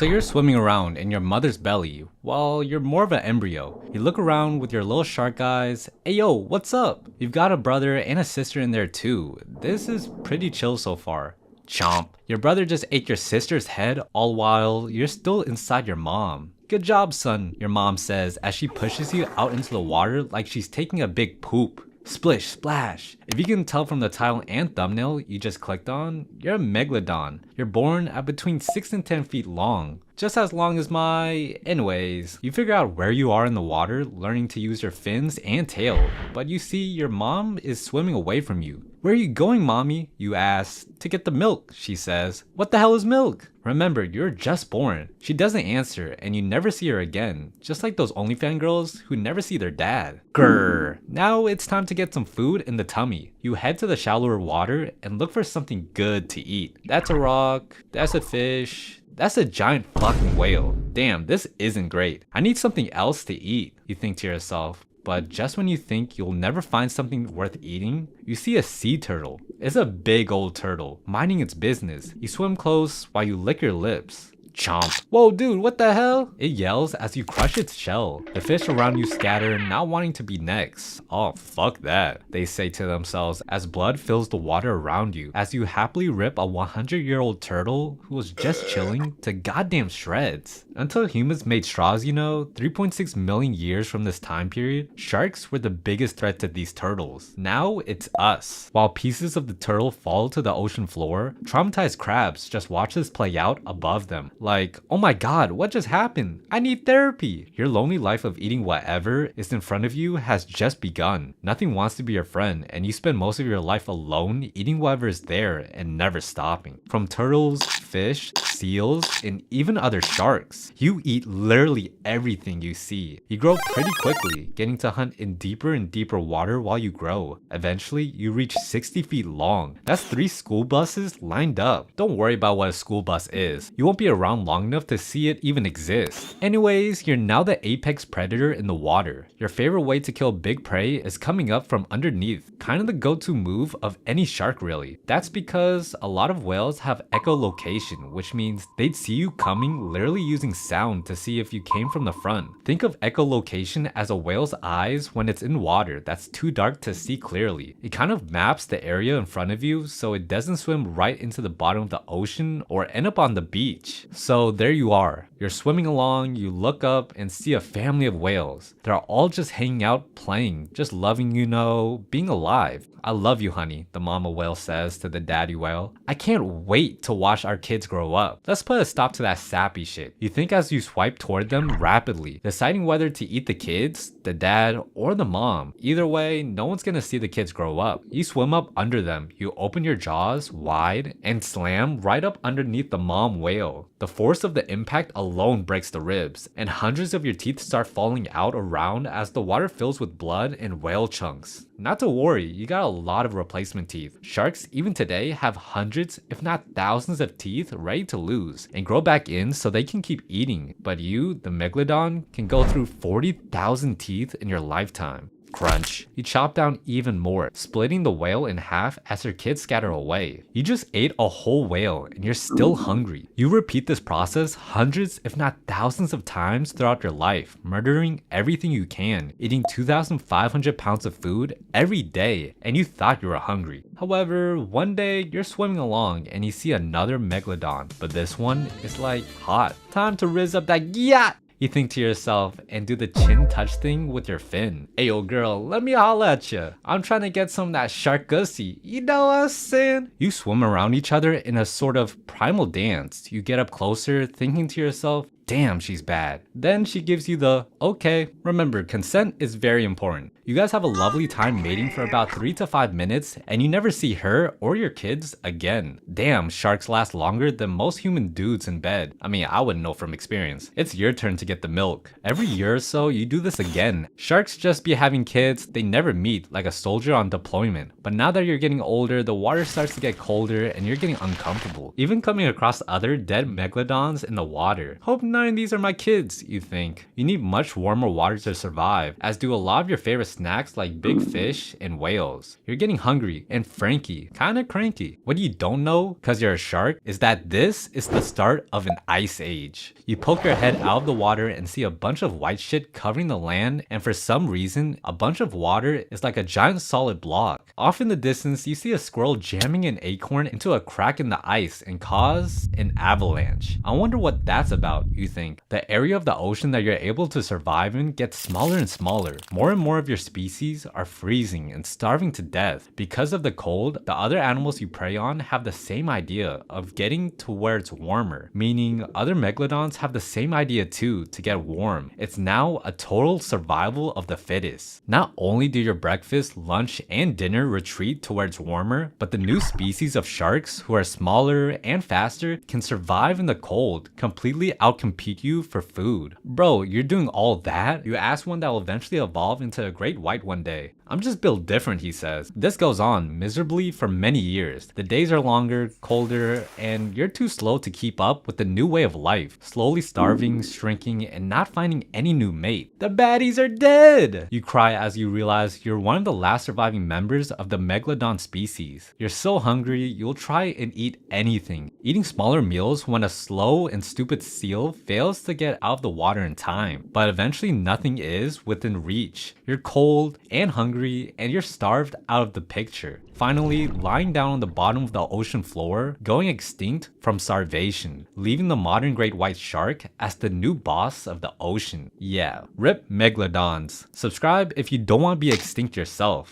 So you're swimming around in your mother's belly while you're more of an embryo. You look around with your little shark eyes. Hey yo, what's up? You've got a brother and a sister in there too. This is pretty chill so far. Chomp. Your brother just ate your sister's head all while you're still inside your mom. Good job, son, your mom says as she pushes you out into the water like she's taking a big poop. Splish, splash. If you can tell from the title and thumbnail you just clicked on, you're a Megalodon. You're born at between 6 and 10 feet long. Just as long as my... Anyways, you figure out where you are in the water, learning to use your fins and tail. But you see your mom is swimming away from you. Where are you going, mommy? You ask. To get the milk, she says. What the hell is milk? Remember, you're just born. She doesn't answer and you never see her again. Just like those OnlyFans girls who never see their dad. Grrr. Now it's time to get some food in the tummy. You head to the shallower water and look for something good to eat. That's a rock. That's a fish. That's a giant fucking whale. Damn, this isn't great. I need something else to eat, you think to yourself. But just when you think you'll never find something worth eating, you see a sea turtle. It's a big old turtle, minding its business. You swim close while you lick your lips. Chomp. Whoa dude, what the hell? It yells as you crush its shell. The fish around you scatter, not wanting to be next. Oh, fuck that, they say to themselves as blood fills the water around you, as you happily rip a 100-year-old turtle who was just chilling to goddamn shreds. Until humans made straws, 3.6 million years from this time period, sharks were the biggest threat to these turtles. Now it's us. While pieces of the turtle fall to the ocean floor, traumatized crabs just watch this play out above them. Like, oh my god, what just happened? I need therapy. Your lonely life of eating whatever is in front of you has just begun. Nothing wants to be your friend, and you spend most of your life alone eating whatever is there and never stopping. From turtles, fish, seals, and even other sharks. You eat literally everything you see. You grow pretty quickly, getting to hunt in deeper and deeper water while you grow. Eventually, you reach 60 feet long. That's 3 school buses lined up. Don't worry about what a school bus is. You won't be around long enough to see it even exist. Anyways, you're now the apex predator in the water. Your favorite way to kill big prey is coming up from underneath. Kind of the go-to move of any shark really. That's because a lot of whales have echolocation, which means they'd see you coming literally using sound to see if you came from the front. Think of echolocation as a whale's eyes when it's in water that's too dark to see clearly. It kind of maps the area in front of you so it doesn't swim right into the bottom of the ocean or end up on the beach. So there you are. You're swimming along, you look up and see a family of whales. They're all just hanging out, playing, just loving, being alive. I love you, honey, the mama whale says to the daddy whale. I can't wait to watch our kids grow up. Let's put a stop to that sappy shit. You think as you swipe toward them rapidly, deciding whether to eat the kids, the dad, or the mom. Either way, no one's gonna see the kids grow up. You swim up under them, you open your jaws wide, and slam right up underneath the mom whale. The force of the impact alone breaks the ribs, and hundreds of your teeth start falling out around as the water fills with blood and whale chunks. Not to worry, you got a lot of replacement teeth. Sharks, even today, have hundreds, if not thousands of teeth ready to lose and grow back in so they can keep eating. But you, the Megalodon, can go through 40,000 teeth in your lifetime. Crunch. You chop down even more, splitting the whale in half as her kids scatter away. You just ate a whole whale and you're still hungry. You repeat this process hundreds if not thousands of times throughout your life, murdering everything you can, eating 2,500 pounds of food every day, and you thought you were hungry. However, one day you're swimming along and you see another Megalodon, but this one is like hot. Time to rizz up that yacht! You think to yourself and do the chin touch thing with your fin. Ayo girl, let me holla at ya. I'm trying to get some of that shark gussy. You know what I'm saying? You swim around each other in a sort of primal dance. You get up closer, thinking to yourself, damn, she's bad. Then she gives you the, okay. Remember, consent is very important. You guys have a lovely time mating for about 3 to 5 minutes and you never see her or your kids again. Damn, sharks last longer than most human dudes in bed. I mean, I wouldn't know from experience. It's your turn to get the milk. Every year or so, you do this again. Sharks just be having kids, they never meet like a soldier on deployment. But now that you're getting older, the water starts to get colder and you're getting uncomfortable. Even coming across other dead megalodons in the water. Hope none of these are my kids, you think. You need much warmer water to survive, as do a lot of your favorite snacks like big fish and whales. You're getting hungry and franky, kinda cranky. What you don't know, cause you're a shark, is that this is the start of an ice age. You poke your head out of the water and see a bunch of white shit covering the land, and for some reason, a bunch of water is like a giant solid block. Off in the distance, you see a squirrel jamming an acorn into a crack in the ice and cause an avalanche. I wonder what that's about, you think. The area of the ocean that you're able to survive in gets smaller and smaller. More and more of your species are freezing and starving to death. Because of the cold, the other animals you prey on have the same idea of getting to where it's warmer, meaning other megalodons have the same idea too to get warm. It's now a total survival of the fittest. Not only do your breakfast, lunch, and dinner retreat to where it's warmer, but the new species of sharks who are smaller and faster can survive in the cold, completely outcompete you for food. Bro, you're doing all that? You ask one that will eventually evolve into a great white one day. I'm just built different, he says. This goes on miserably for many years. The days are longer, colder, and you're too slow to keep up with the new way of life. Slowly starving, shrinking, and not finding any new mate. The baddies are dead! You cry as you realize you're one of the last surviving members of the Megalodon species. You're so hungry, you'll try and eat anything. Eating smaller meals when a slow and stupid seal fails to get out of the water in time. But eventually nothing is within reach. You're cold and hungry, and you're starved out of the picture. Finally, lying down on the bottom of the ocean floor, going extinct from starvation, leaving the modern great white shark as the new boss of the ocean. Yeah, rip Megalodons. Subscribe if you don't want to be extinct yourself.